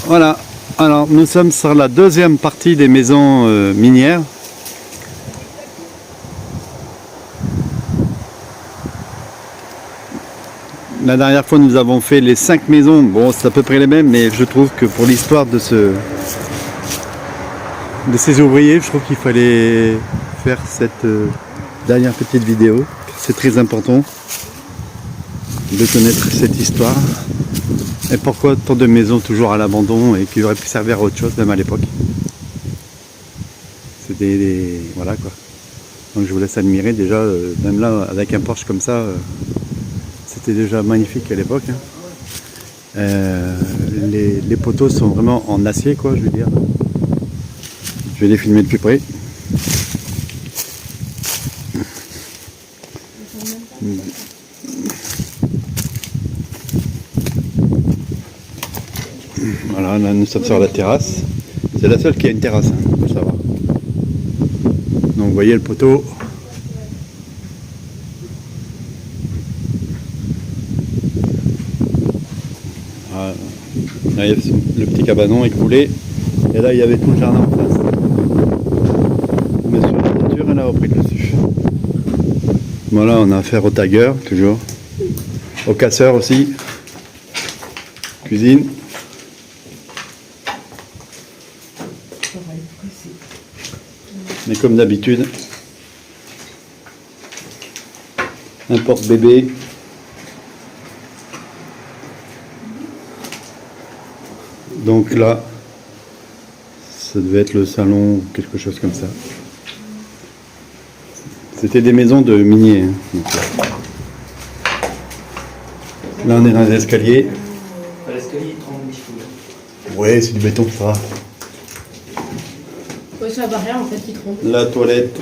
Voilà, alors nous sommes sur la deuxième partie des maisons minières. La dernière fois nous avons fait les 5 maisons, bon c'est à peu près les mêmes, mais je trouve que pour l'histoire de ces ouvriers, je trouve qu'il fallait faire cette dernière petite vidéo. C'est très important de connaître cette histoire. Et pourquoi tant de maisons toujours à l'abandon et qui auraient pu servir à autre chose, même à l'époque. C'était des... voilà quoi. Donc je vous laisse admirer déjà, même là avec un Porsche comme ça, c'était déjà magnifique à l'époque. Hein. Les poteaux sont vraiment en acier quoi, je veux dire. Je vais les filmer de plus près. Voilà, là nous sommes sur la terrasse. C'est la seule qui a une terrasse, hein, faut savoir. Donc vous voyez le poteau. Voilà. Là, il y a le petit cabanon écroulé. Et là il y avait tout le jardin en face. Mais sur la voiture elle a repris le dessus. Voilà, on a affaire au tagueur toujours. Au casseur aussi. Cuisine. Mais comme d'habitude, un porte-bébé. Donc là, ça devait être le salon ou quelque chose comme ça. C'était des maisons de miniers. Hein. Donc, là, on est dans les escaliers. L'escalier tremble un petit peu. Ouais, c'est du béton, ça va. Ouais, c'est la barrière en fait qui trompe. La toilette.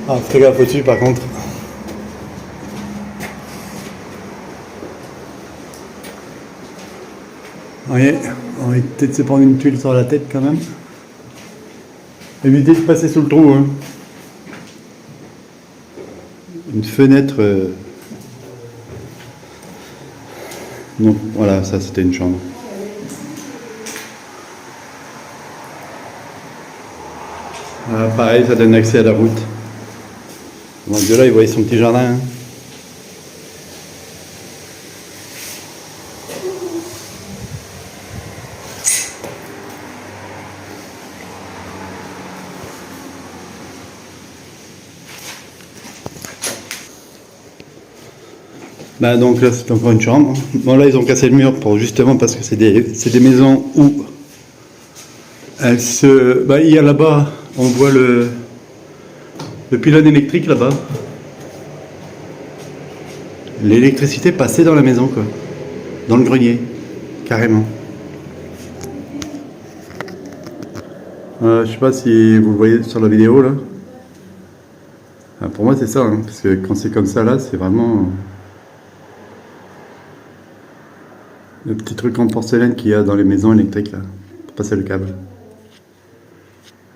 Ah, fais gaffe au-dessus par contre. Oui, on va peut-être se prendre une tuile sur la tête quand même. Évitez de passer sous le trou. Hein. Une fenêtre. Donc voilà, ça c'était une chambre. Voilà, pareil, ça donne accès à la route. Donc de là, il voyait son petit jardin. Hein. Bah donc là c'est encore une chambre. Bon là ils ont cassé le mur pour justement parce que c'est des maisons où elles se. Bah il y a là-bas, on voit le pylône électrique là-bas. L'électricité passait dans la maison quoi. Dans le grenier. Carrément. Je sais pas si vous le voyez sur la vidéo là. Ah, pour moi c'est ça, hein, parce que quand c'est comme ça là, c'est vraiment. Le petit truc en porcelaine qu'il y a dans les maisons électriques là, pour passer le câble.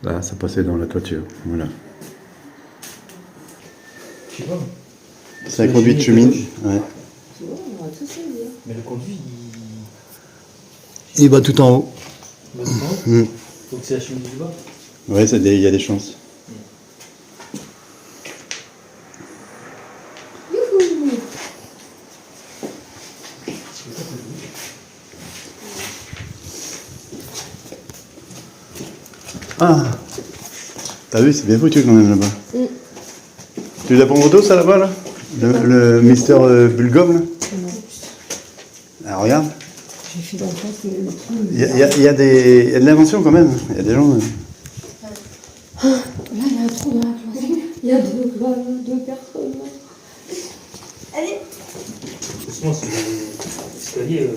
Là, ça passait dans la toiture, voilà. Je sais pas. C'est un conduit de cheminée. Ouais. C'est bon, on va tout saisir. Mais le conduit, Il va tout en haut. il va tout en haut. Donc c'est la cheminée du bas. Ouais, il y a des chances. Ah, t'as vu, c'est bien foutu quand même là-bas. Tu l'as pris en photo ça là-bas là, le Mister Bulgum là. Ah, regarde. J'ai fait dans le face, mais le trou. Il y a de l'invention quand même. Il y a des gens. Là, il y a un trou dans la cloison. Il y a deux personnes. Allez. Sinon, c'est l'escalier.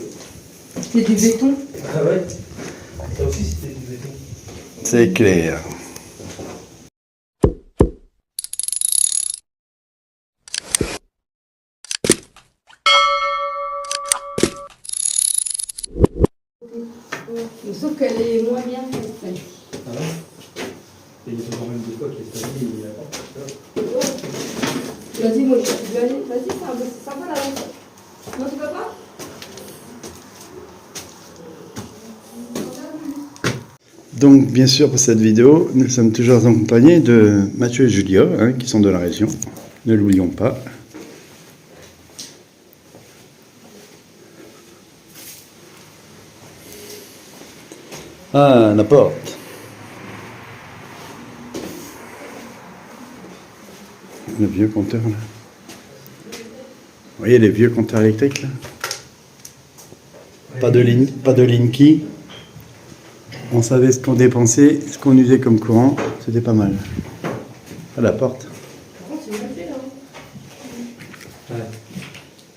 C'est du béton. Ah ouais. Ça aussi, c'était du béton. C'est clair. Sauf qu'elle est moins bien qu'elle fait. Ah ouais. Et il y a quand même des quoi qui est stabilisé, il y a pas. Vas-y, moi, je vais aller. Vas-y, c'est sympa la danse. Non, tu vas pas? Donc, bien sûr, pour cette vidéo, nous sommes toujours accompagnés de Mathieu et Julia, hein, qui sont de la région. Ne l'oublions pas. Ah, la porte. Le vieux compteur, là. Vous voyez les vieux compteurs électriques, là? Pas de Linky. On savait ce qu'on dépensait, ce qu'on usait comme courant, c'était pas mal. À la porte. Par contre, c'est mal fait, là. Ouais.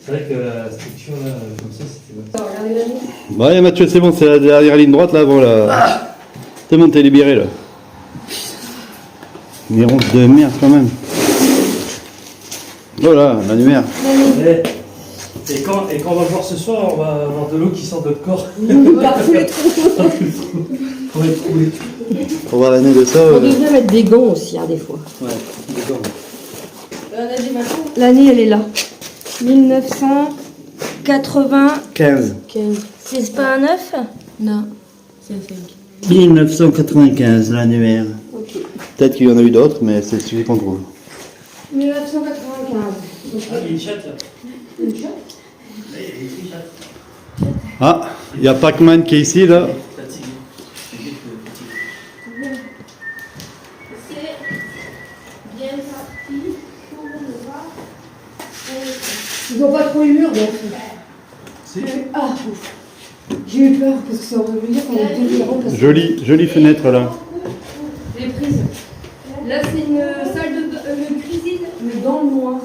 C'est vrai que la structure là, comme ça, c'était bon. Attends, regardez la nuit. Bon, allez Mathieu, c'est bon, c'est la dernière ligne droite là, avant la... C'est bon, t'es libéré là. Une ronce de merde quand même. Voilà, l'annuaire. Et quand on va voir ce soir, on va avoir de l'eau qui sort de notre corps. Par tous les trous. On va être coulé. Pour voir l'année de ça. On devrait mettre des gants aussi, hein, des fois. Ouais, d'accord. L'année, elle est là. 1995. 15. C'est pas un 9? Non, c'est un 5. 1995, l'annuaire. Ok. Peut-être qu'il y en a eu d'autres, mais c'est celui qu'on trouve. 1995. Ah, il y a une chatte là. Une chatte? Il y a une chatte. Ah, il y a Pac-Man qui est ici là. Fatigué. C'est bien parti pour le voir. Ils n'ont pas trop eu murs, donc. Ah, ouf. J'ai eu peur parce que ça aurait voulu dire qu'on est délirant. Jolie fenêtre là. Les prises. Là, c'est une salle de une cuisine, mais dans le noir.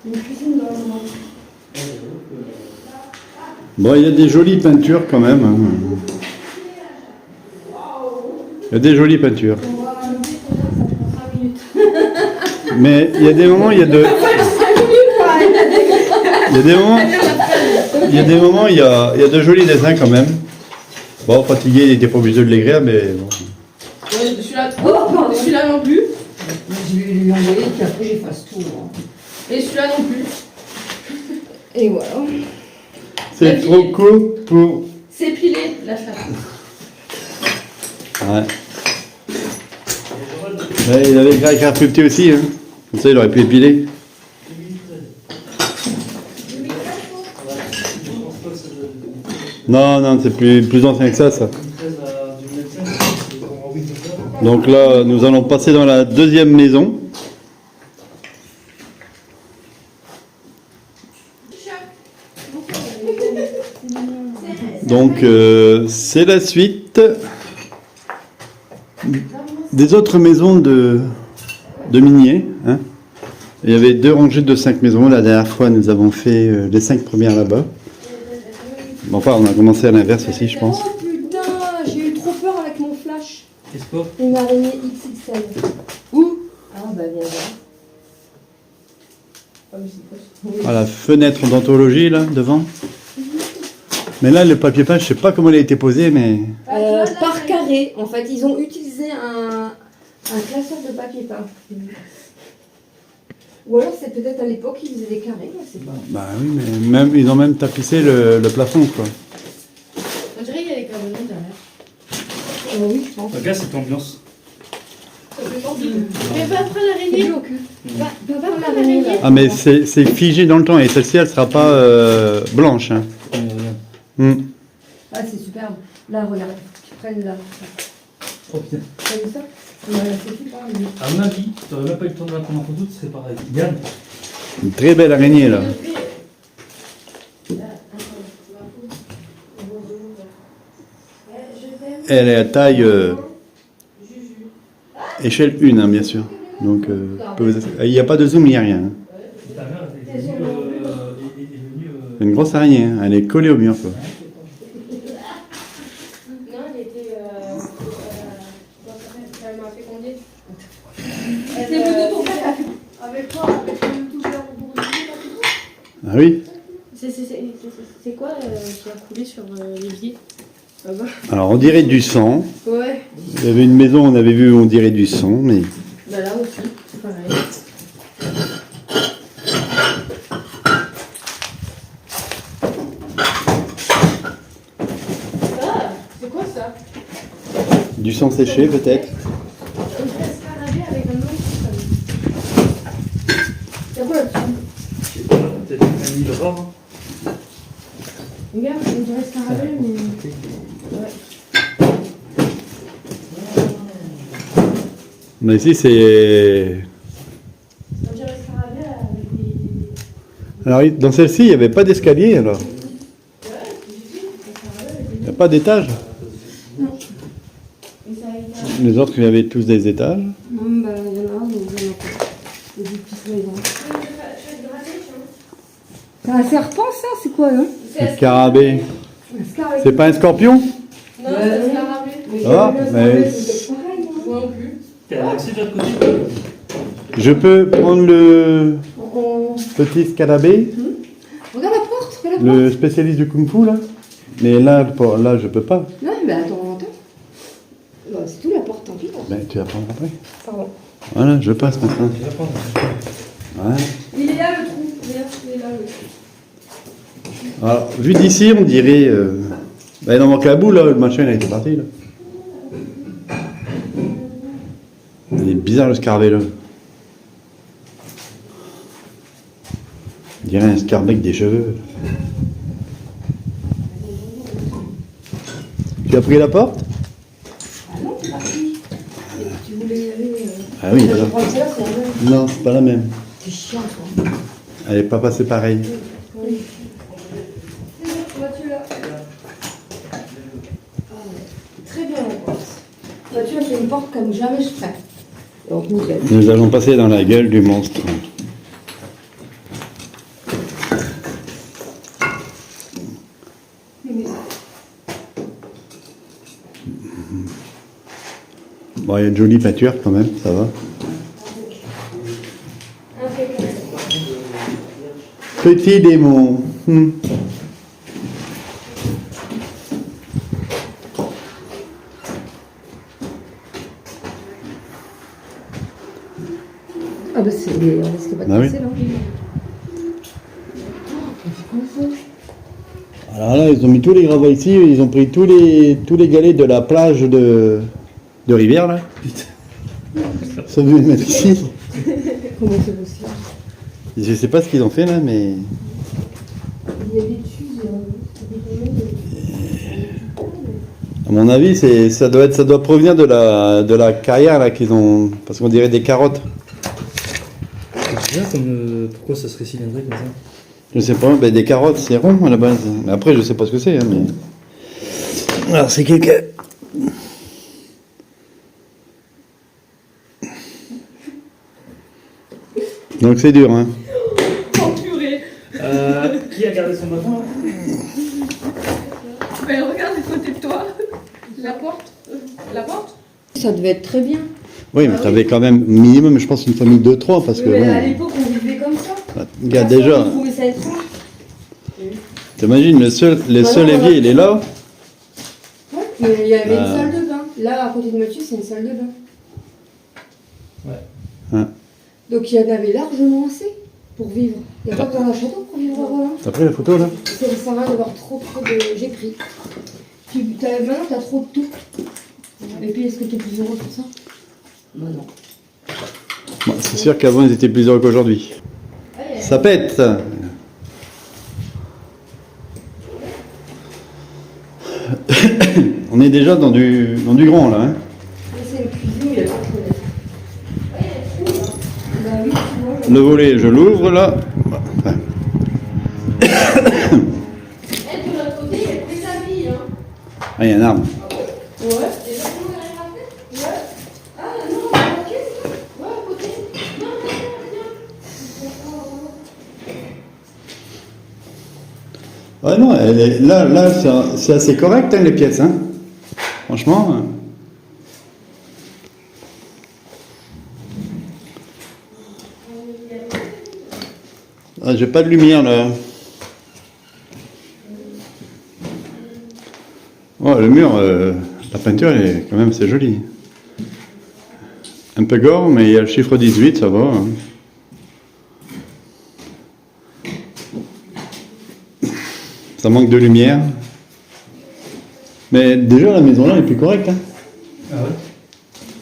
Une cuisine dans le noir. Bon, il y a des jolies peintures quand même. Hein. Il y a des jolies peintures. On va rajouter combien, ça prend 5 minutes. Mais il y a des moments, il y a de... Il y a des moments, il y a de jolis dessins quand même. Bon, fatigué, il n'était pas obligé de l'écrire, mais bon. Ouais, celui-là non plus. Je vais lui envoyer et puis après j'efface tout. Hein. Et celui-là non plus. Et voilà. C'est trop court pour... C'est pilé, la chatte. Ouais. Ouais, il avait écrit un plus petit aussi, hein. Comme ça, il aurait pu épiler. Non, c'est plus ancien que ça. Donc là, nous allons passer dans la deuxième maison. Donc, c'est la suite des autres maisons de miniers. Hein. Il y avait 2 rangées de 5 maisons. La dernière fois, nous avons fait les 5 premières là-bas. Bon, enfin, on a commencé à l'inverse aussi, je pense. Oh putain, j'ai eu trop peur avec mon flash. Qu'est-ce que Une araignée XXL. Où? Ah bah viens voir. À la fenêtre d'anthologie, là, devant. Mais là, le papier peint, je sais pas comment il a été posé, mais... Par carré, en fait. Ils ont utilisé un classeur de papier peint. Ou alors c'est peut-être à l'époque ils faisaient des carrés, je sais pas. Bah oui, mais même, ils ont même tapissé le plafond, quoi. On dirait qu'il y a les carbonés derrière. Oui, je pense. Regarde cette ambiance. Mais pas après l'araignée. Pas l'araignée là. Ah, mais c'est figé dans le temps, et celle-ci, elle sera pas blanche, hein. Hmm. Ah, c'est superbe. Là, regarde, tu prennes là. Oh putain. T'as vu ça? C'est super. À mon avis, t'aurais même pas eu le temps de la prendre en photo, ce serait pareil. Regarde. Une très belle araignée, là. Elle est à taille échelle 1, hein, bien sûr. Donc, il n'y a pas de zoom, il n'y a rien. Hein. Ta mère est venue. C'est une grosse araignée, hein. Elle est collée au mur, quoi. Non, elle était. Elle m'a fécondé. C'est plutôt ton père. Avec quoi? Avec le youtubeur Ah oui. C'est quoi qui a coulé sur l'évier? Alors, on dirait du sang. Ouais. Il y avait une maison, on avait vu, on dirait du sang, mais Bah là aussi, c'est pareil. Ah, c'est quoi ça? Du sang séché peut-être. Un vrai scarabée avec un nom. C'est quoi là-dessus? Je sais pas, peut-être un livre rare. Regarde, on dirait scarabée, mais. Ouais. Mais ici c'est... On dirait scarabée avec des. Alors dans celle-ci, il n'y avait pas d'escalier alors. Il n'y a pas d'étage. Et ça a été. Les autres, il y avait tous des étages. Non, bah il y en a un, mais il y en a pas. C'est des petites maisons. Je vais te gratter, tu vois. C'est un serpent ça? C'est quoi non? Un scarabée. Un scarabée. C'est pas un scorpion? Non, c'est un scarabée. Ah, mais Pareil, non? Moi non plus. T'as accès de l'autre côté? je peux prendre le On- petit scarabée, Regarde la porte, regarde la porte. le spécialiste du kung-fu là. Mais là, là, je peux pas. Non, mais attends. Bah, c'est tout la porte, tant pis. Ben, tu vas prendre après. Pardon. Voilà, je passe maintenant. Je vais prendre. Voilà. Il est là le trou. Regarde, il est là le trou. Alors, vu d'ici, on dirait... Ben, il en manque la boule, là. Le machin, il a été parti, là. Il est bizarre, le scarabée, là. On dirait un scarabée avec des cheveux. Tu as pris la porte? Ah non, c'est parti. Tu voulais y aller. Ah oui, Je là. crois que c'est là, c'est la même. Non, c'est pas la même. C'est chiant, toi. Elle n'est pas passée pareil. C'est bon, Mathieu là. Très bien la porte. Bah, tu vois, c'est une porte comme jamais je ferais. Donc, nickel. Nous allons passer dans la gueule du monstre. Bon, il y a de jolies peintures quand même, ça va. Petit démon. Ah, bah, c'est. On risque pas de Ah oui. passer, là. Alors là, ils ont mis tous les gravats ici, ils ont pris tous les galets de la plage de Rivière, là. Ils sont venus les mettre ici. Comment c'est possible? Je sais pas ce qu'ils ont fait là, mais... Il y a des tues, À mon avis, ça doit provenir de la carrière là qu'ils ont... Parce qu'on dirait des carottes. C'est bien comme. Pourquoi ça serait cylindrique comme ça? Je sais pas, ben des carottes, c'est rond à la base. Mais après, je sais pas ce que c'est, hein, mais... Alors, c'est quelqu'un... Donc c'est dur, hein. Oh purée. Qui a gardé son bâton là? Ben regarde à côté de toi. La porte. La porte. Ça devait être très bien. Oui, mais t'avais quand même minimum, je pense, une famille de 3, parce que Mais à bon... l'époque, on vivait comme ça. Regarde Personne déjà, ne trouvait ça étrange. t'imagines, le seul évier, il est là. Ouais, mais il y avait Ah. une salle de bain. Là, à côté de Mathieu, c'est une salle de bain. Ouais. Hein. Donc il y en avait largement assez pour vivre. Il n'y a pas besoin d'un château pour vivre là-bas. T'as pris la photo, là? Ça sert à rien d'avoir trop de... J'ai pris. Maintenant, t'as trop de tout. Et puis, est-ce que t'es plus heureux pour ça? Bah non. Bon, c'est sûr qu'avant, ils étaient plus heureux qu'aujourd'hui. Ça pète! On est déjà dans du grand, là, hein. Là, c'est une cuisine, il y a pas de fenêtre. Bah oui, tu vois. Le volet, je l'ouvre, là. Enfin, Elle de l'autre côté, elle fait sa vie. Hein. ah, il y a un arbre. Ouais. Et là, comment elle a fait? Ouais. Ah non, ok. Ouais, à côté. Non, viens. Ah non, elle est, là c'est assez correct, hein, les pièces, hein. Franchement. Ah, j'ai pas de lumière, là. Oh, le mur, la peinture, elle est quand même, c'est joli. Un peu gore, mais il y a le chiffre 18, ça va. Hein. Ça manque de lumière. Mais déjà, la maison là est plus correcte. Hein. Ah ouais?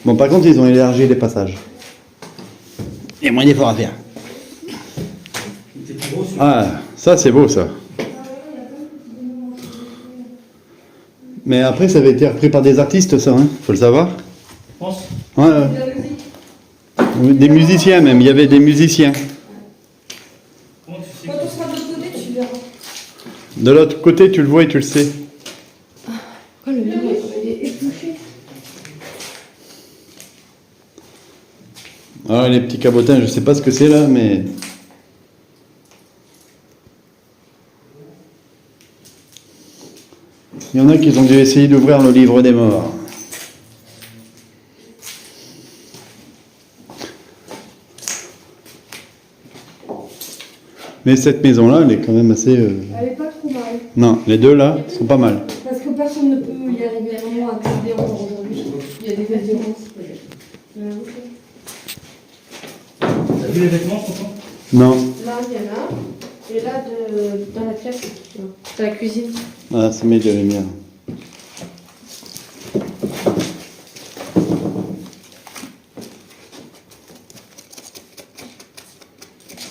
Bon, par contre, ils ont élargi les passages. Il y a moins d'efforts à faire. Il était plus gros sur. Ah, ça c'est beau ça. Mais après, ça avait été repris par des artistes, ça, hein. Faut le savoir. Je pense. Ouais, ouais. Des musiciens même, il y avait des musiciens. Comment tu sais Quand on sera de l'autre côté, tu verras. De l'autre côté, tu le vois et tu le sais. Oh, le mur, il est épluché. Ah, les petits cabotins, je sais pas ce que c'est là, mais... Il y en a qui ont dû essayer d'ouvrir le livre des morts. Mais cette maison-là, elle est quand même assez... Elle est pas trop mal. Non, les deux là sont pas mal. Parce que personne ne peut y arriver vraiment à accéder encore aujourd'hui. Il y a des références. T'as vu les vêtements, Tonton? Non. Là, il y en a. Et là, dans la pièce, dans la cuisine. Ah, ça met de la lumière.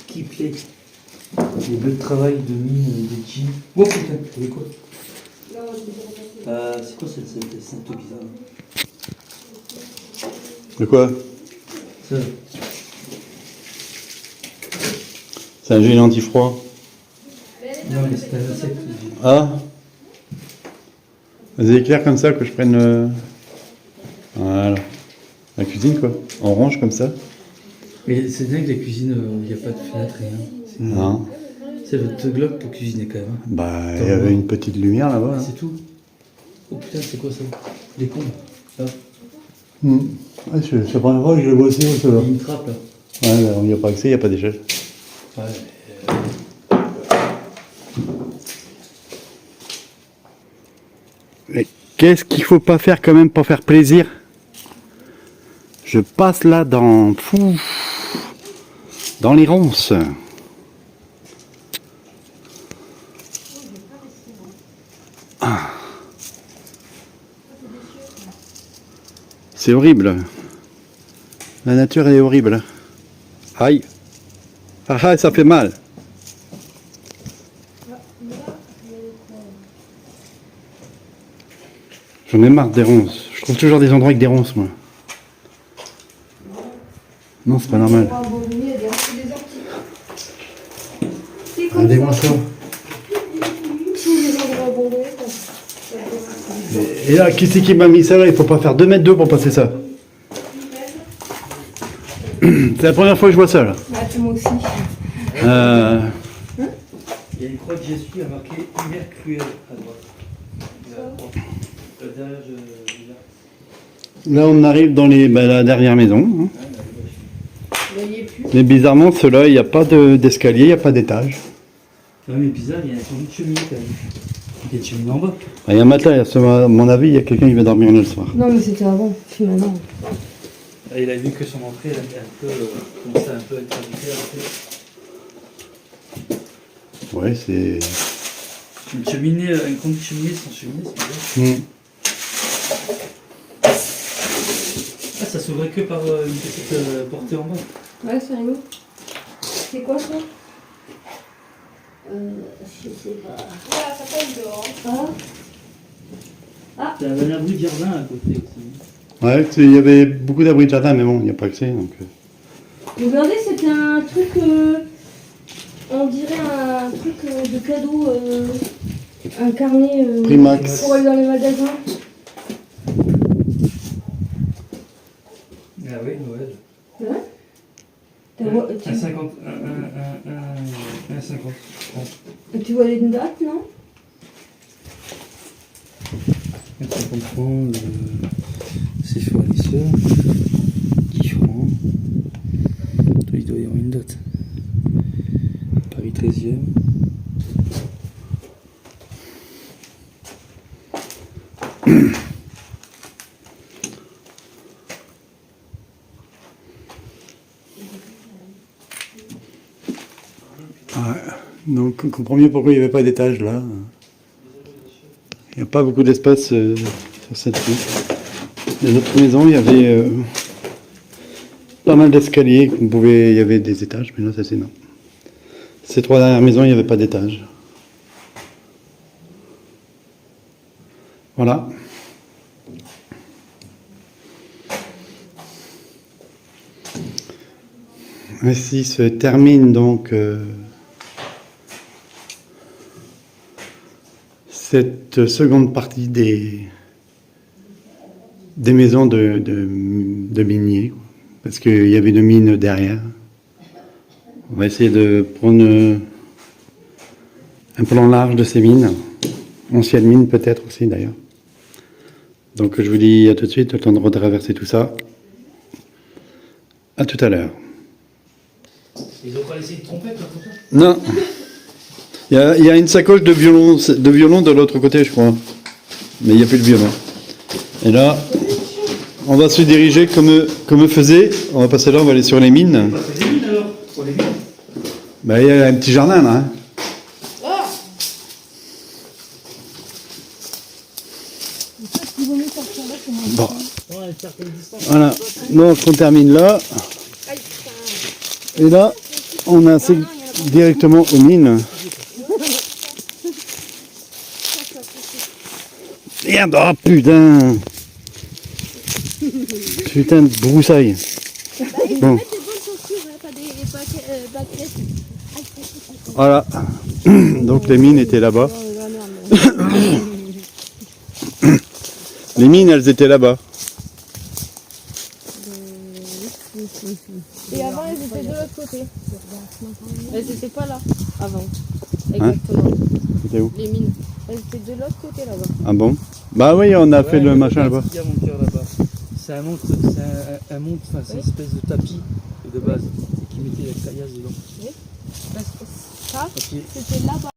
Qui plaît. Les beaux travail de mine des jeans. Oh putain, c'est quoi? C'est quoi cette truc bizarre? De quoi? Ça. C'est un gel anti-froid. Non, mais c'est un insecte. Ah. Vas-y, éclaire comme ça que je prenne le... Voilà. La cuisine quoi. On range comme ça. Mais c'est dingue, la cuisine, il n'y a pas de fenêtre, rien. Non. C'est votre globe pour cuisiner quand même. Hein. Bah, il y avait une petite lumière là-bas. Là. C'est tout. Oh putain, c'est quoi ça? Des cons. Là. Ah, c'est la première fois que je le vois aussi. Il y a une trappe là. Ouais, là, il n'y a pas accès, il n'y a pas d'échelle. Ouais. Mais qu'est-ce qu'il faut pas faire quand même pour faire plaisir? Je passe là dans... Fou, dans les ronces. Ah. C'est horrible. La nature elle est horrible. Aïe. Ah ah, ça fait mal. J'en ai marre des ronces. Je trouve toujours des endroits avec des ronces, moi. Non, c'est pas normal. Regardez-moi ça. Et là, qui c'est qui m'a mis ça là? Il faut pas faire 2 mètres d'eau pour passer ça. C'est la première fois que je vois ça là. Ah, c'est moi aussi. Il y a une croix de Jésus à marquer Hiver cruel à droite. Derrière, Là, on arrive dans la dernière maison. Hein. Mais bizarrement, ceux-là, il n'y a pas d'escalier, il n'y a pas d'étage. Non mais bizarre, il y a une cheminée quand même. Il y a une cheminée en bas. Il y a un matelas, à mon avis, il y a quelqu'un qui va dormir là le soir. Non, mais c'était avant, puis maintenant. Il a vu que son entrée elle a un peu commencé un peu à être habitée. Ouais, c'est... Une cheminée, une grande cheminée sans cheminée, c'est bizarre. Ah, ça s'ouvrait que par une petite portée en bas. Ouais, c'est rigolo. C'est quoi ça? Je sais pas. Voilà, ça passe dehors. T'as un abri de jardin à côté aussi. Ouais, il y avait beaucoup d'abris de jardin, mais bon, il n'y a pas accès, donc... Regardez, c'était un truc... on dirait un truc de cadeau... un carnet... Primax. pour aller dans les magasins. Ah oui, Noël. Ouais. Un 50. Un 50. Tu vois les dates, non? Un 50 francs, ses fournisseurs. 10 francs. Il doit y avoir une date. Paris 13e. Donc on comprend mieux pourquoi il n'y avait pas d'étage là. Il n'y a pas beaucoup d'espace sur cette rue. Les autres maisons, il y avait pas mal d'escaliers. Il y avait des étages, mais là, ça c'est non. Ces 3 dernières maisons, il n'y avait pas d'étage. Voilà. Ainsi se termine donc cette seconde partie des maisons de miniers, parce qu'il y avait une mine derrière. On va essayer de prendre un plan large de ces mines, anciennes mines peut-être aussi d'ailleurs. Donc je vous dis à tout de suite, le temps de retraverser tout ça. À tout à l'heure. Ils n'ont pas laissé de trompette là, pour ça? Non. Il y a une sacoche de violon de l'autre côté, je crois. Mais il n'y a plus de violon. Et là, on va se diriger comme eux faisaient. On va passer là, on va aller sur les mines. On va faire des mines alors, pour les mines. Ben, il y a un petit jardin là. Hein. Bon. Voilà. Donc on termine là. Et là, on a accès directement aux mines. Merde, oh putain! Putain de broussaille. Bon. Voilà. Donc les mines étaient là-bas. Les mines, elles étaient là-bas. Et avant, elles étaient de l'autre côté. Elles n'étaient pas là, avant. Exactement. C'était où? Les mines. Elles étaient de l'autre côté, là-bas. Ah bon? Bah oui, on a fait le machin là-bas. Il y a mon cœur là-bas. C'est un montre, enfin, c'est une espèce de tapis de base qui mettait la caillasse dedans. Oui. Parce que ça, Ok. c'était là-bas.